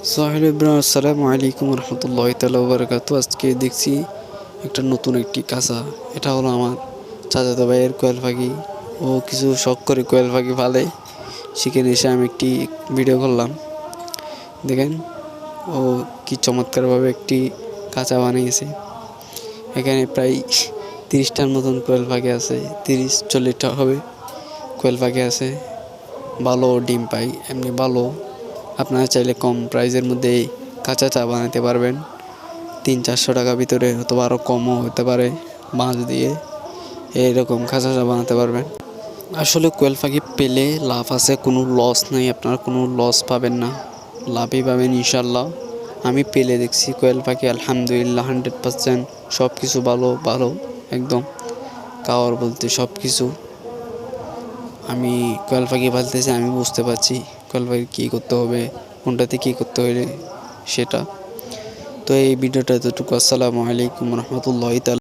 Hello everyone, আসসালামু আলাইকুম রহমতুল্লাহি তাআলা ওয়া বারাকাতুহু। আজকে দেখছি একটা নতুন একটি কাঁচা। এটা হলো আমার চাচাতো ভাইয়ের কোয়েল পাখি। ও কিছু শখ করে কোয়েল পাখি পালে, সেখানে এসে আমি একটি ভিডিও করলাম। দেখেন ও কি চমৎকারভাবে একটি কাঁচা বানিয়েছে। এখানে প্রায় 30টার মতন কোয়েল পাখি আছে, 30-40টা হবে কোয়েল পাখি আছে। ভালো ডিম পাই, এমনি ভালো। আপনারা চাইলে কম প্রাইসের মধ্যে কাঁচা চা বানাতে পারবেন, 300-400 টাকা ভিতরে, অথবা আরও কমও হতে পারে। মাছ দিয়ে এইরকম কাঁচা চা বানাতে পারবেন। আসলে কোয়েল পাখি পেলে লাভ আছে, কোনো লস নেই। আপনারা কোনো লস পাবেন না, লাভই পাবেন ইনশাল্লাহ। আমি পেলে দেখছি কোয়েল পাখি, আলহামদুলিল্লাহ 100% সব কিছু ভালো ভালো একদম। খাওয়ার বলতে সব কিছু। আমি কোয়েল পাখি পালতেছি, আমি বুঝতে পারছি কোয়েল পাখি কী করতে হবে, কোনটাতে কী করতে হবে সেটা। তো এই ভিডিওটা এতটুকু। আসসালামু আলাইকুম রহমতুল্লাহি তাআলা।